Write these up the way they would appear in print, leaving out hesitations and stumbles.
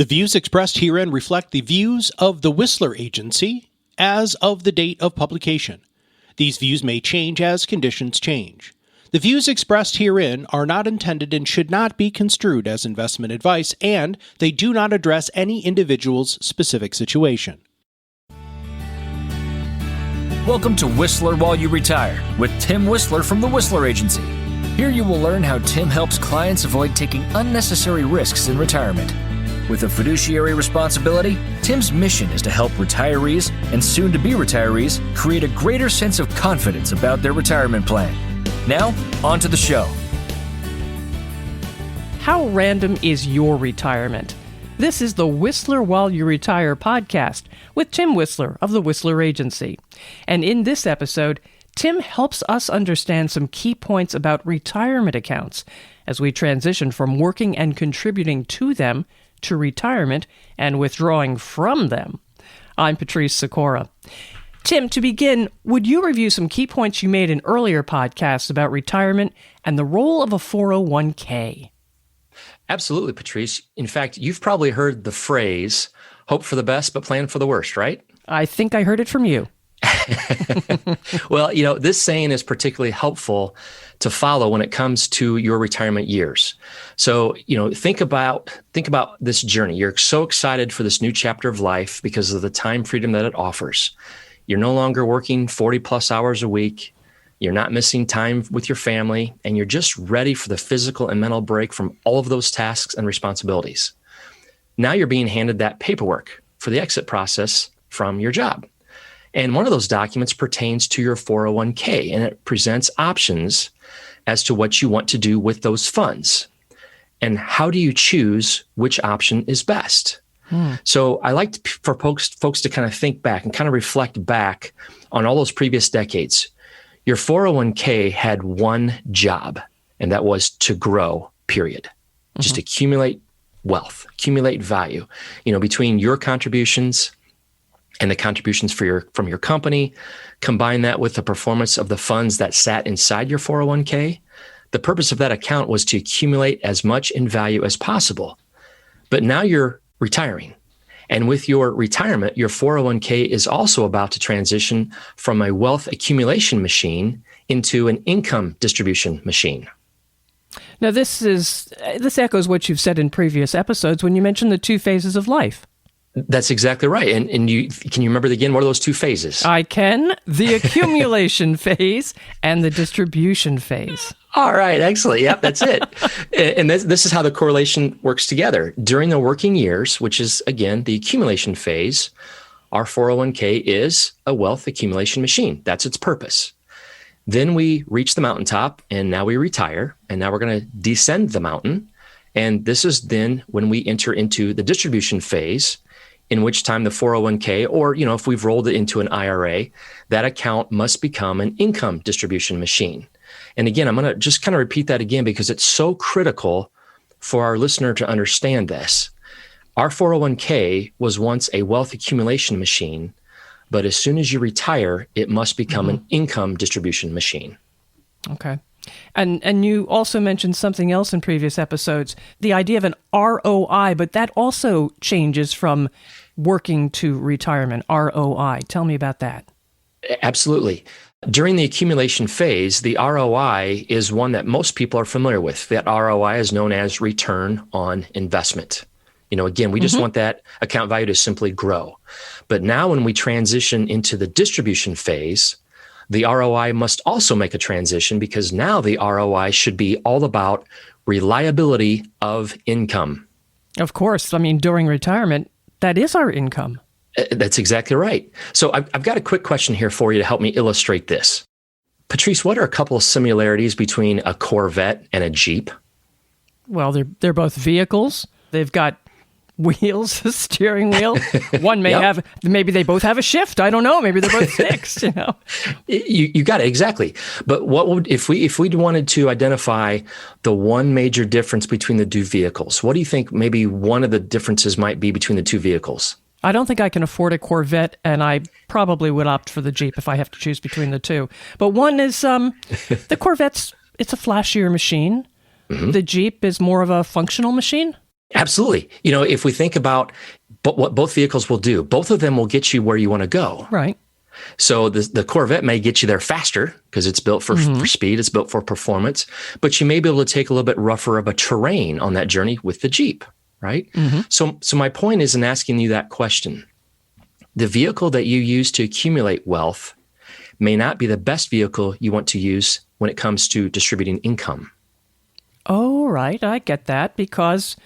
The views expressed herein reflect the views of the Whisler Agency as of the date of publication. These views may change as conditions change. The views expressed herein are not intended and should not be construed as investment advice, and they do not address any individual's specific situation. Welcome to Whisler While You Retire with Tim Whisler from the Whisler Agency. Here you will learn how Tim helps clients avoid taking unnecessary risks in retirement. With a fiduciary responsibility, Tim's mission is to help retirees and soon-to-be retirees create a greater sense of confidence about their retirement plan. Now, on to the show. How random is your retirement? This is the Whisler While You Retire podcast with Tim Whisler of the Whisler Agency. And in this episode, Tim helps us understand some key points about retirement accounts as we transition from working and contributing to them to retirement and withdrawing from them. I'm Patrice Sikora. Tim, to begin, would you review some key points you made in earlier podcasts about retirement and the role of a 401k? Absolutely, Patrice. In fact, you've probably heard the phrase, hope for the best, but plan for the worst, right? I think I heard it from you. Well, this saying is particularly helpful to follow when it comes to your retirement years. So, think about this journey. You're so excited for this new chapter of life because of the time freedom that it offers. You're no longer working 40 plus hours a week. You're not missing time with your family, and you're just ready for the physical and mental break from all of those tasks and responsibilities. Now you're being handed that paperwork for the exit process from your job. And one of those documents pertains to your 401k, and it presents options as to what you want to do with those funds. And how do you choose which option is best? So I like for folks to kind of think back and kind of reflect back on all those previous decades. Your 401k had one job, and that was to grow, period. Just accumulate wealth, accumulate value, between your contributions and the contributions from your company, combine that with the performance of the funds that sat inside your 401k. The purpose of that account was to accumulate as much in value as possible. But now you're retiring. And with your retirement, your 401k is also about to transition from a wealth accumulation machine into an income distribution machine. Now, this echoes what you've said in previous episodes when you mentioned the two phases of life. That's exactly right. And can you remember again, what are those two phases? I can. The accumulation phase and the distribution phase. All right. Excellent. Yep, that's it. And this is how the correlation works together. During the working years, which is, again, the accumulation phase, our 401k is a wealth accumulation machine. That's its purpose. Then we reach the mountaintop, and now we retire, and now we're going to descend the mountain. And this is then when we enter into the distribution phase, in which time the 401k, or, if we've rolled it into an IRA, that account must become an income distribution machine. And again, I'm going to just kind of repeat that again because it's so critical for our listener to understand this. Our 401k was once a wealth accumulation machine, but as soon as you retire, it must become an income distribution machine. Okay. And you also mentioned something else in previous episodes, the idea of an ROI, but that also changes from working to retirement, ROI. Tell me about that. Absolutely. During the accumulation phase, the ROI is one that most people are familiar with. That ROI is known as return on investment. Again, we just want that account value to simply grow. But now when we transition into the distribution phase, the ROI must also make a transition because now the ROI should be all about reliability of income. Of course. During retirement, that is our income. That's exactly right. So I've got a quick question here for you to help me illustrate this. Patrice, what are a couple of similarities between a Corvette and a Jeep? Well, they're both vehicles. They've got wheels, a steering wheel. One may have, maybe they both have a shift. I don't know. Maybe they're both fixed, You got it, exactly. But what would, if we wanted to identify the one major difference between the two vehicles, what do you think maybe one of the differences might be between the two vehicles? I don't think I can afford a Corvette, and I probably would opt for the Jeep if I have to choose between the two. But one is, the Corvette's, it's a flashier machine. The Jeep is more of a functional machine. Absolutely. If we think about what both vehicles will do, both of them will get you where you want to go. Right. So the Corvette may get you there faster because it's built for speed, it's built for performance, but you may be able to take a little bit rougher of a terrain on that journey with the Jeep, right? So my point is in asking you that question, the vehicle that you use to accumulate wealth may not be the best vehicle you want to use when it comes to distributing income. Oh, right. I get that, because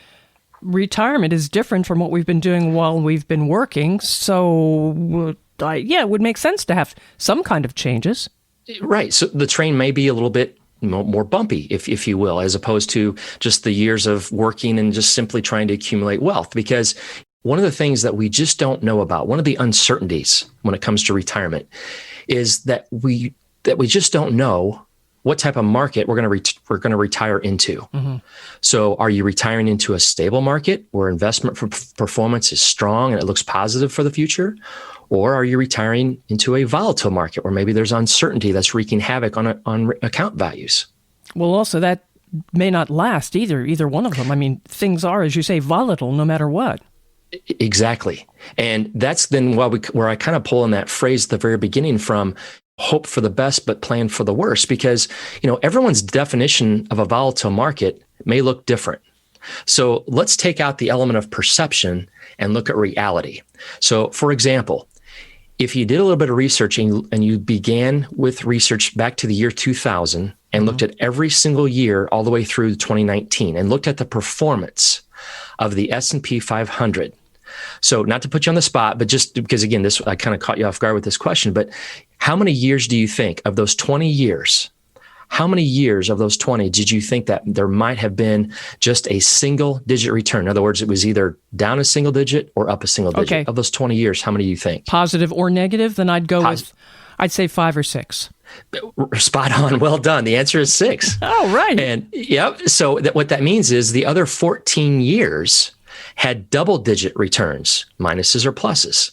retirement is different from what we've been doing while we've been working. So, it would make sense to have some kind of changes. Right. So the train may be a little bit more bumpy, if you will, as opposed to just the years of working and just simply trying to accumulate wealth. Because one of the things that we just don't know about, one of the uncertainties when it comes to retirement, is that we just don't know what type of market we're going to retire into. So are you retiring into a stable market where investment performance is strong and it looks positive for the future? Or are you retiring into a volatile market where maybe there's uncertainty that's wreaking havoc on account values? Well, also that may not last either one of them. I mean, things are, as you say, volatile no matter what. Exactly. And that's then where I kind of pull in that phrase at the very beginning from hope for the best, but plan for the worst, because, everyone's definition of a volatile market may look different. So let's take out the element of perception and look at reality. So for example, if you did a little bit of research and you began with research back to the year 2000 and looked at every single year all the way through 2019 and looked at the performance of the S&P 500. So not to put you on the spot, but just because, again, I kind of caught you off guard with this question, but how many years do you think of those 20 years? How many years of those 20 did you think that there might have been just a single digit return? In other words, it was either down a single digit or up a single digit. Okay. Of those 20 years, how many do you think? Positive or negative? Then I'd go with, I'd say 5 or 6. Spot on. Well done. The answer is 6. Oh, right. And so what that means is the other 14 years had double-digit returns, minuses or pluses.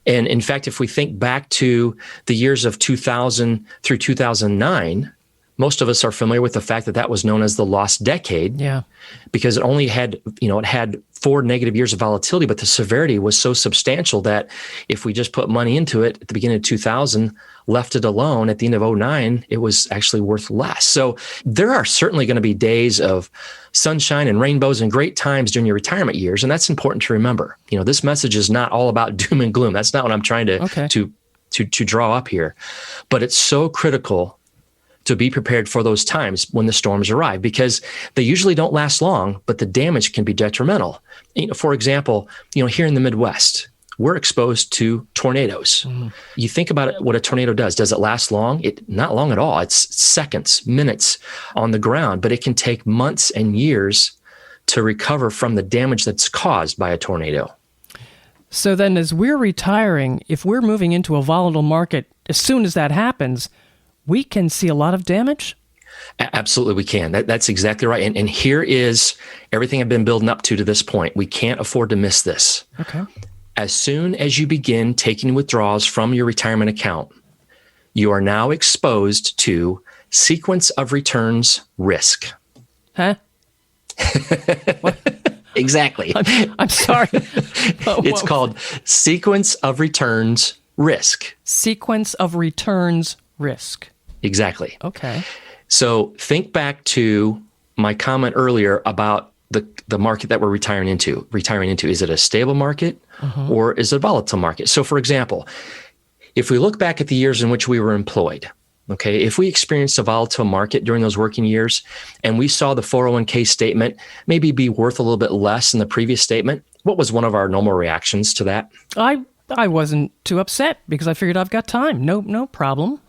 And in fact, if we think back to the years of 2000 through 2009, most of us are familiar with the fact that was known as the lost decade. Yeah. Because it only had, it had 4 negative years of volatility, but the severity was so substantial that if we just put money into it at the beginning of 2000, left it alone at the end of 2009, it was actually worth less. So there are certainly going to be days of sunshine and rainbows and great times during your retirement years. And that's important to remember. This message is not all about doom and gloom. That's not what I'm trying to draw up here. But it's so critical to be prepared for those times when the storms arrive, because they usually don't last long, but the damage can be detrimental. For example, here in the Midwest, we're exposed to tornadoes. You think about it, what a tornado does. Does it last long? Not long at all. It's seconds, minutes on the ground, but it can take months and years to recover from the damage that's caused by a tornado. So then as we're retiring, if we're moving into a volatile market, as soon as that happens, we can see a lot of damage? Absolutely, we can. That's exactly right. And here is everything I've been building up to this point. We can't afford to miss this. Okay. As soon as you begin taking withdrawals from your retirement account, you are now exposed to sequence of returns risk. Huh? What? Exactly. I'm sorry. It's called sequence of returns risk. Sequence of returns risk. Exactly. Okay. So think back to my comment earlier about the market that we're retiring into. Is it a stable market or is it a volatile market? So for example, if we look back at the years in which we were employed, okay, if we experienced a volatile market during those working years and we saw the 401k statement maybe be worth a little bit less than the previous statement, what was one of our normal reactions to that? I wasn't too upset because I figured I've got time. No problem.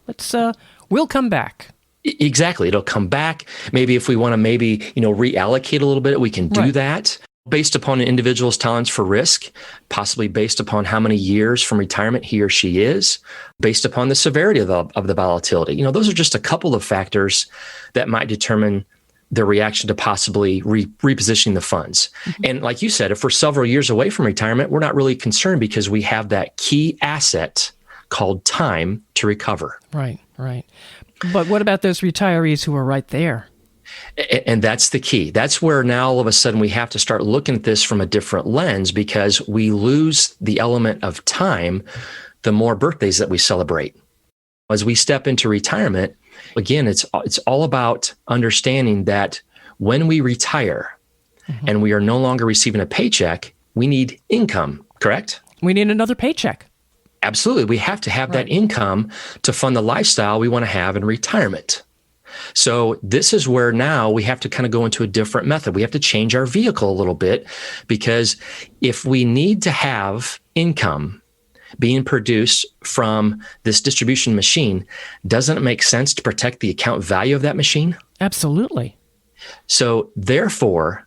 We'll come back. Exactly. It'll come back. Maybe if we want to reallocate a little bit, we can do that based upon an individual's tolerance for risk, possibly based upon how many years from retirement he or she is, based upon the severity of the volatility. Those are just a couple of factors that might determine the reaction to possibly repositioning the funds. And like you said, if we're several years away from retirement, we're not really concerned because we have that key asset called time to recover. Right. But what about those retirees who are right there? And that's the key. That's where now all of a sudden we have to start looking at this from a different lens, because we lose the element of time the more birthdays that we celebrate. As we step into retirement, again, it's all about understanding that when we retire and we are no longer receiving a paycheck, we need income, correct? We need another paycheck. Absolutely. We have to have that income to fund the lifestyle we want to have in retirement. So this is where now we have to kind of go into a different method. We have to change our vehicle a little bit, because if we need to have income being produced from this distribution machine, doesn't it make sense to protect the account value of that machine? Absolutely. So therefore,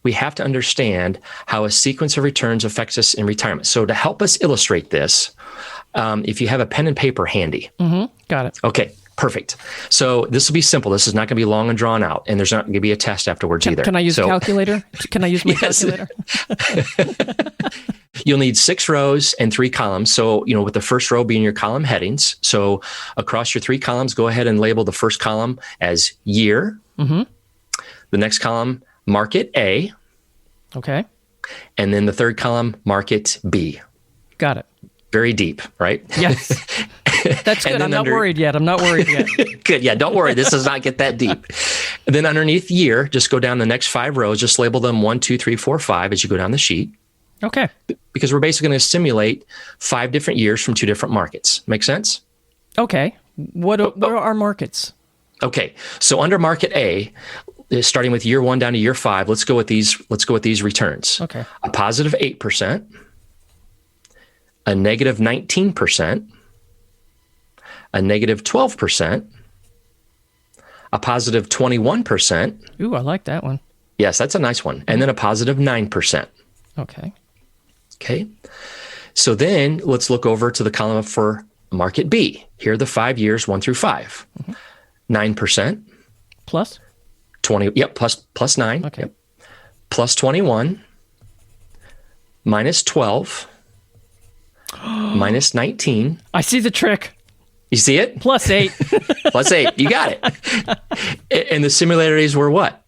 we have to understand how a sequence of returns affects us in retirement. So to help us illustrate this, if you have a pen and paper handy. Got it. Okay, perfect. So this will be simple. This is not going to be long and drawn out, and there's not going to be a test afterwards either. Can I use a calculator? Can I use my calculator? You'll need 6 rows and 3 columns. So, with the first row being your column headings. So across your 3 columns, go ahead and label the first column as year. The next column, market A. Okay. And then the third column, market B. Got it. Very deep, right? Yes. That's good. I'm not worried yet. Good. Yeah, don't worry. This does not get that deep. And then underneath year, just go down the next 5 rows. Just label them 1, 2, 3, 4, 5 as you go down the sheet. Okay. Because we're basically going to simulate 5 different years from 2 different markets. Make sense? Okay. What are our markets? Okay. So under market A, starting with year 1 down to year 5, let's go with these returns. Okay. A positive 8%, a negative 19%, a negative 12%, a positive 21%. Ooh, I like that one. Yes, that's a nice one. And then a positive 9%. Okay. Okay. So then let's look over to the column for market B. Here are the 5 years, 1 through 5. 9%. Plus? 20. Yep. Plus 9. Okay. Yep. Plus 21. Minus 12. Minus 19. I see the trick. You see it? Plus 8. Plus 8. You got it. And the similarities were what?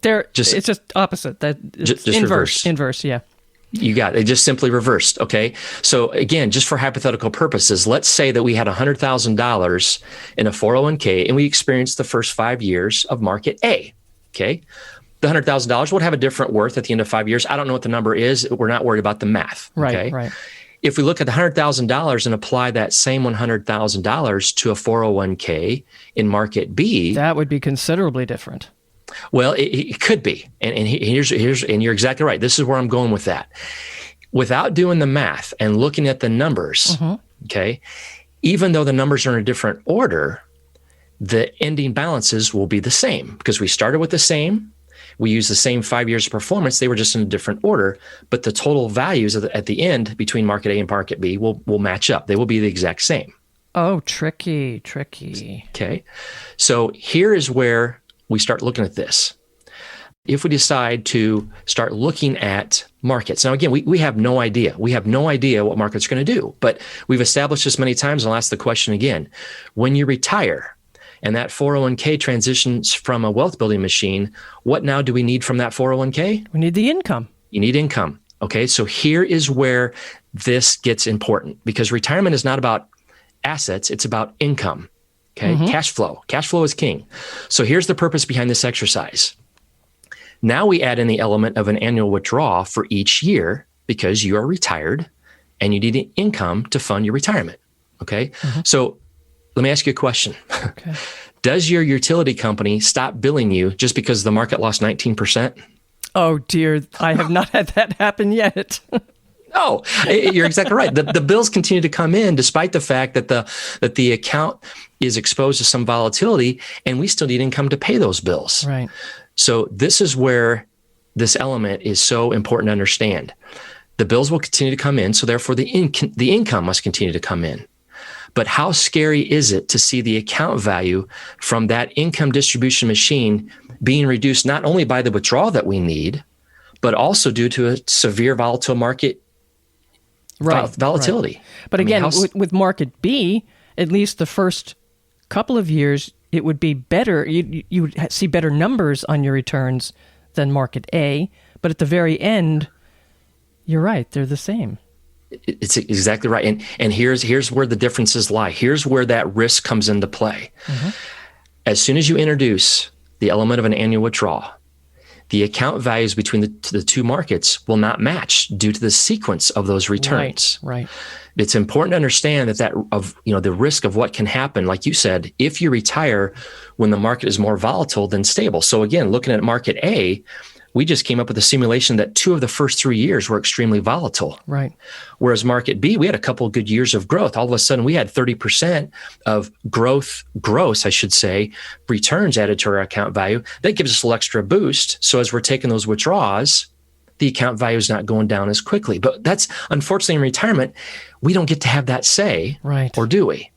It's just opposite. Just inverse. Inverse, yeah. You got it. They just simply reversed. Okay. So again, just for hypothetical purposes, let's say that we had $100,000 in a 401k and we experienced the first 5 years of market A. Okay. The $100,000 would have a different worth at the end of 5 years. I don't know what the number is. We're not worried about the math. Okay? Right. If we look at the $100,000 and apply that same $100,000 to a 401k in market B, that would be considerably different. Well, it could be. And you're exactly right. This is where I'm going with that. Without doing the math and looking at the numbers, okay, even though the numbers are in a different order, the ending balances will be the same because we started with the same. We use the same 5 years of performance. They were just in a different order, but the total values at the end between market A and market B will match up. They will be the exact same. Oh, tricky. Okay. So here is where we start looking at this. If we decide to start looking at markets, now again, we have no idea. We have no idea what markets are going to do, but we've established this many times, and I'll ask the question again. When you retire and that 401k transitions from a wealth building machine, what now do we need from that 401k? We need the income. You need income. Okay, so here is where this gets important because retirement is not about assets, it's about income. Okay, cash flow. Cash flow is king. So here's the purpose behind this exercise. Now we add in the element of an annual withdrawal for each year because you are retired and you need an income to fund your retirement. Okay, so let me ask you a question. Okay. Does your utility company stop billing you just because the market lost 19%? Oh dear, I have not had that happen yet. No, you're exactly right. The bills continue to come in despite the fact that the account is exposed to some volatility, and we still need income to pay those bills. Right. So this is where this element is so important to understand. The bills will continue to come in, so therefore the income must continue to come in. But how scary is it to see the account value from that income distribution machine being reduced not only by the withdrawal that we need, but also due to a severe volatile market volatility. Right. But again, with market B, at least the first couple of years, it would be better. You would see better numbers on your returns than market A, but at the very end, you're right, they're the same. It's exactly right. And here's where the differences lie. Here's where that risk comes into play. Mm-hmm. As soon as you introduce the element of an annual withdrawal, the account values between the two markets will not match due to the sequence of those returns. Right. It's important to understand that the risk of what can happen, like you said, if you retire when the market is more volatile than stable. So again, looking at market A, we just came up with a simulation that 2 of the first 3 years were extremely volatile. Right. Whereas market B, we had a couple of good years of growth. All of a sudden, we had 30% of gross, returns added to our account value. That gives us a little extra boost. So as we're taking those withdrawals, the account value is not going down as quickly. But that's, unfortunately, in retirement, we don't get to have that say, right? Or do we?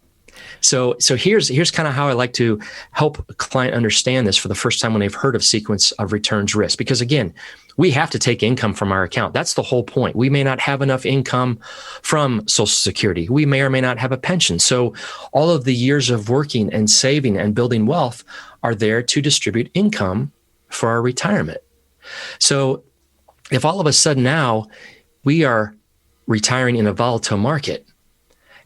So here's kind of how I like to help a client understand this for the first time when they've heard of sequence of returns risk. Because again, we have to take income from our account. That's the whole point. We may not have enough income from Social Security. We may or may not have a pension. So all of the years of working and saving and building wealth are there to distribute income for our retirement. So if all of a sudden now we are retiring in a volatile market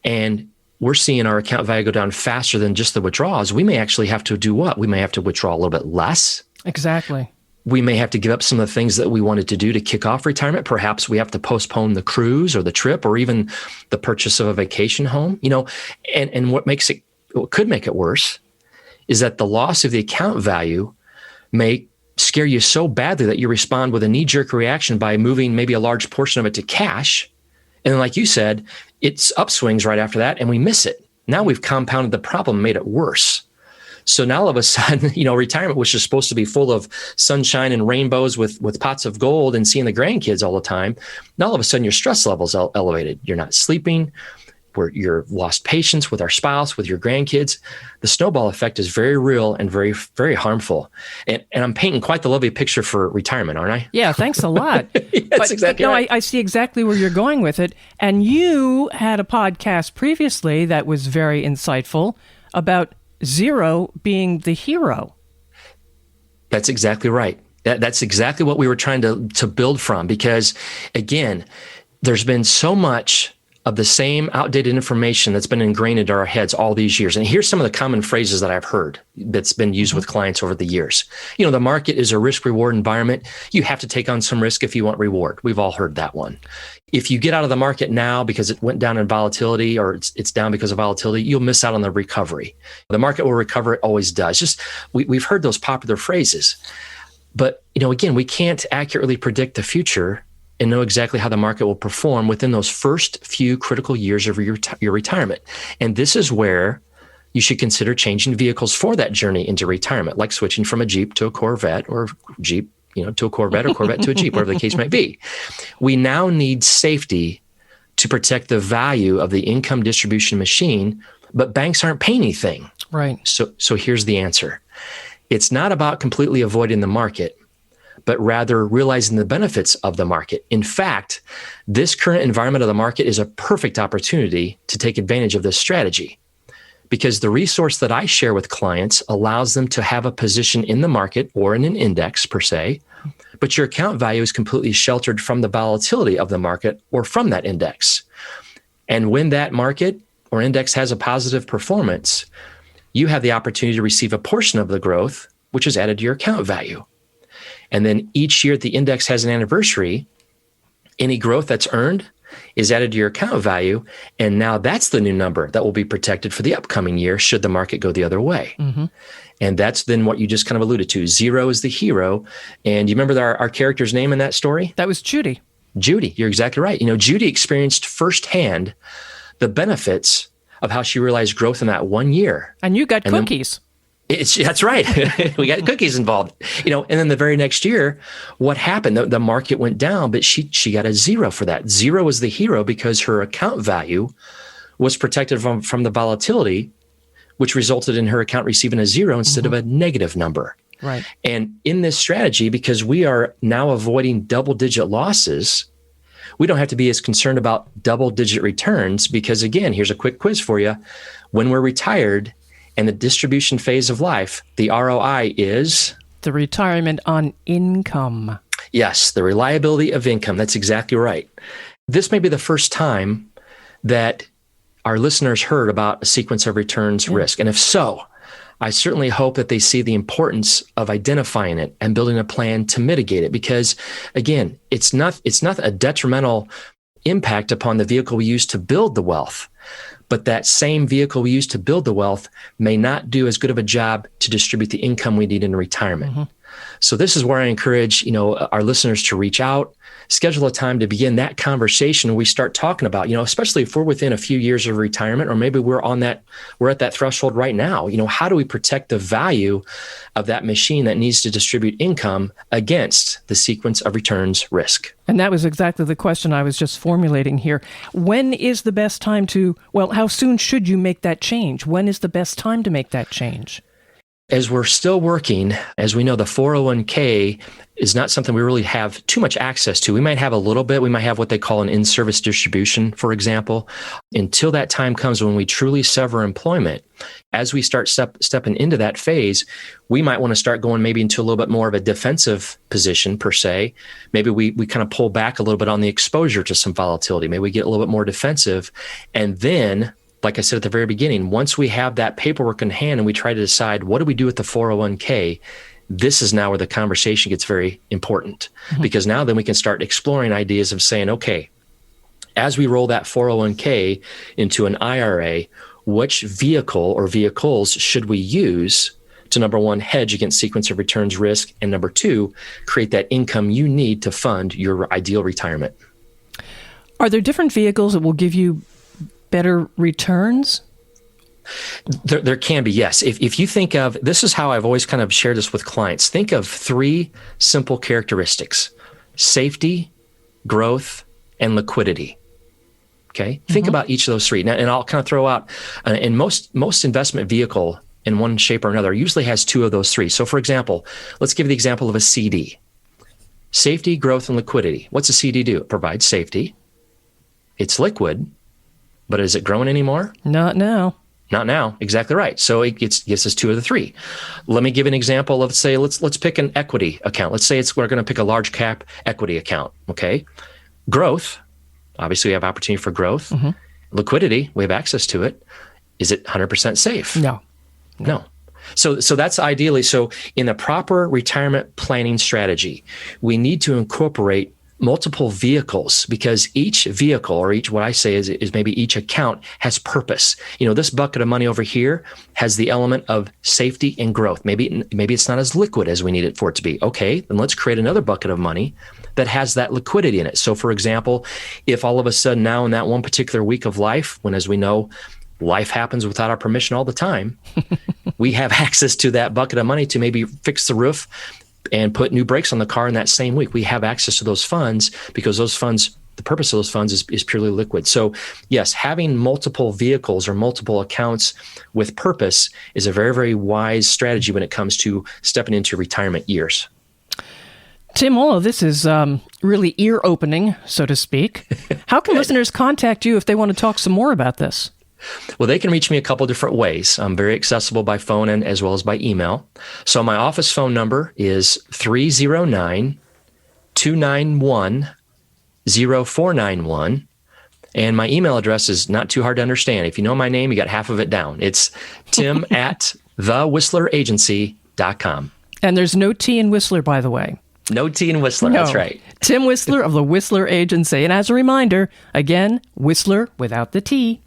and we're seeing our account value go down faster than just the withdrawals, we may actually have to do what? We may have to withdraw a little bit less. Exactly. We may have to give up some of the things that we wanted to do to kick off retirement. Perhaps we have to postpone the cruise or the trip or even the purchase of a vacation home. And what could make it worse is that the loss of the account value may scare you so badly that you respond with a knee-jerk reaction by moving maybe a large portion of it to cash. And then, like you said, it's upswings right after that, and we miss it. Now we've compounded the problem, made it worse. So now all of a sudden, retirement, which is supposed to be full of sunshine and rainbows with pots of gold and seeing the grandkids all the time, now all of a sudden your stress level's elevated. You're not sleeping. You're lost patience with our spouse, with your grandkids. The snowball effect is very real and very, very harmful. And I'm painting quite the lovely picture for retirement, aren't I? Yeah, thanks a lot. That's exactly right. I see exactly where you're going with it. And you had a podcast previously that was very insightful about zero being the hero. That's exactly right. That's exactly what we were trying to build from. Because, again, there's been so much of the same outdated information that's been ingrained into our heads all these years. And here's some of the common phrases that I've heard that's been used with clients over the years. The market is a risk-reward environment. You have to take on some risk if you want reward. We've all heard that one. If you get out of the market now because it went down in volatility or it's down because of volatility, you'll miss out on the recovery. The market will recover. It always does. We've heard those popular phrases. But, again, we can't accurately predict the future and know exactly how the market will perform within those first few critical years of your retirement. And this is where you should consider changing vehicles for that journey into retirement, like switching from a Jeep to a Corvette or Jeep, to a Corvette or Corvette to a Jeep, whatever the case might be. We now need safety to protect the value of the income distribution machine, but banks aren't paying anything. Right. So here's the answer. It's not about completely avoiding the market, but rather realizing the benefits of the market. In fact, this current environment of the market is a perfect opportunity to take advantage of this strategy because the resource that I share with clients allows them to have a position in the market or in an index per se, but your account value is completely sheltered from the volatility of the market or from that index. And when that market or index has a positive performance, you have the opportunity to receive a portion of the growth, which is added to your account value. And then each year the index has an anniversary, any growth that's earned is added to your account value. And now that's the new number that will be protected for the upcoming year should the market go the other way. Mm-hmm. And that's then what you just kind of alluded to. Zero is the hero. And you remember our character's name in that story? That was Judy. Judy, you're exactly right. Judy experienced firsthand the benefits of how she realized growth in that 1 year. And you got cookies. That's right. We got cookies involved, and then the very next year, what happened? The market went down, but she got a zero for that. Zero was the hero because her account value was protected from the volatility, which resulted in her account receiving a zero instead of a negative number. Right. And in this strategy, because we are now avoiding double-digit losses, we don't have to be as concerned about double-digit returns because, again, here's a quick quiz for you. When we're retired, And the distribution phase of life, the ROI is? The retirement on income. Yes, the reliability of income. That's exactly right. This may be the first time that our listeners heard about a sequence of returns risk. And if so, I certainly hope that they see the importance of identifying it and building a plan to mitigate it. Because again, it's not a detrimental impact upon the vehicle we use to build the wealth. But that same vehicle we use to build the wealth may not do as good of a job to distribute the income we need in retirement. Mm-hmm. So this is where I encourage, our listeners to reach out, schedule a time to begin that conversation. We start talking about, especially if we're within a few years of retirement, or maybe we're at that threshold right now. How do we protect the value of that machine that needs to distribute income against the sequence of returns risk? And that was exactly the question I was just formulating here. When is the best time how soon should you make that change? When is the best time to make that change? As we're still working, as we know, the 401k is not something we really have too much access to. We might have a little bit. We might have what they call an in-service distribution, for example. Until that time comes when we truly sever employment, as we start stepping into that phase, we might want to start going maybe into a little bit more of a defensive position per se. Maybe we kind of pull back a little bit on the exposure to some volatility. Maybe we get a little bit more defensive. And then, like I said at the very beginning, once we have that paperwork in hand and we try to decide what do we do with the 401k, this is now where the conversation gets very important. Mm-hmm. Because now then we can start exploring ideas of saying, okay, as we roll that 401k into an IRA, which vehicle or vehicles should we use to, number one, hedge against sequence of returns risk, and number two, create that income you need to fund your ideal retirement? Are there different vehicles that will give you better returns? There can be, yes. If you think of, this is how I've always kind of shared this with clients. Think of three simple characteristics: safety, growth, and liquidity. Okay? Mm-hmm. Think about each of those three. Now, and I'll kind of throw out, in most investment vehicle in one shape or another usually has two of those three. So for example, let's give the example of a CD. Safety, growth, and liquidity. What's a CD do? It provides safety. It's liquid. But is it growing anymore? Not now. Not now. Exactly right. So it gives us two of the three. Let me give an example of, say, let's pick an equity account. Let's say we're going to pick a large cap equity account. Okay. Growth. Obviously, we have opportunity for growth. Mm-hmm. Liquidity. We have access to it. Is it 100% safe? No. So that's ideally. So in the proper retirement planning strategy, we need to incorporate multiple vehicles, because each vehicle, or each, what I say is maybe each account has purpose. This bucket of money over here has the element of safety and growth. Maybe it's not as liquid as we need it for it to be. Okay, then let's create another bucket of money that has that liquidity in it. So for example, if all of a sudden now in that one particular week of life, when, as we know, life happens without our permission all the time, we have access to that bucket of money to maybe fix the roof and put new brakes on the car in that same week. We have access to those funds because those funds, the purpose of those funds is purely liquid. So yes, having multiple vehicles or multiple accounts with purpose is a very, very wise strategy when it comes to stepping into retirement years. Tim, all of this is really ear-opening, so to speak. How can listeners contact you if they want to talk some more about this? Well, they can reach me a couple different ways. I'm very accessible by phone and as well as by email. So my office phone number is 309-291-0491. And my email address is not too hard to understand. If you know my name, you got half of it down. It's tim@thewhisleragency.com. And there's no T in Whisler, by the way. No T in Whisler, no. That's right. Tim Whisler of the Whisler Agency. And as a reminder, again, Whisler without the T.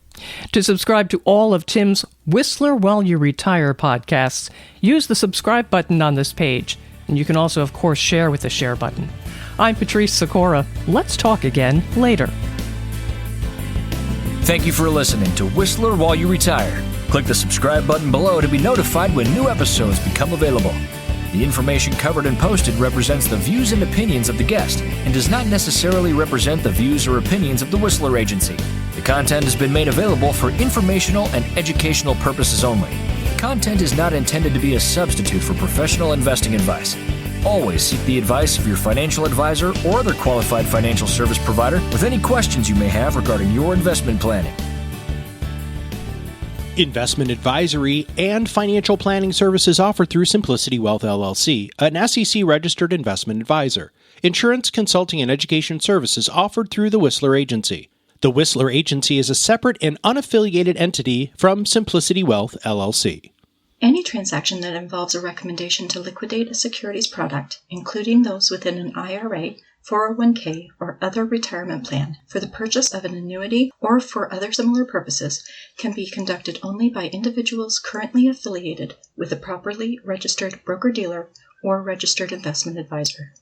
To subscribe to all of Tim's Whisler While You Retire podcasts, use the subscribe button on this page. And you can also, of course, share with the share button. I'm Patrice Sikora. Let's talk again later. Thank you for listening to Whisler While You Retire. Click the subscribe button below to be notified when new episodes become available. The information covered and posted represents the views and opinions of the guest and does not necessarily represent the views or opinions of the Whisler Agency. The content has been made available for informational and educational purposes only. Content is not intended to be a substitute for professional investing advice. Always seek the advice of your financial advisor or other qualified financial service provider with any questions you may have regarding your investment planning. Investment advisory and financial planning services offered through Simplicity Wealth LLC, an SEC-registered investment advisor. Insurance, consulting, and education services offered through the Whisler Agency. The Whisler Agency is a separate and unaffiliated entity from Simplicity Wealth LLC. Any transaction that involves a recommendation to liquidate a securities product, including those within an IRA, 401k, or other retirement plan for the purchase of an annuity or for other similar purposes, can be conducted only by individuals currently affiliated with a properly registered broker-dealer or registered investment advisor.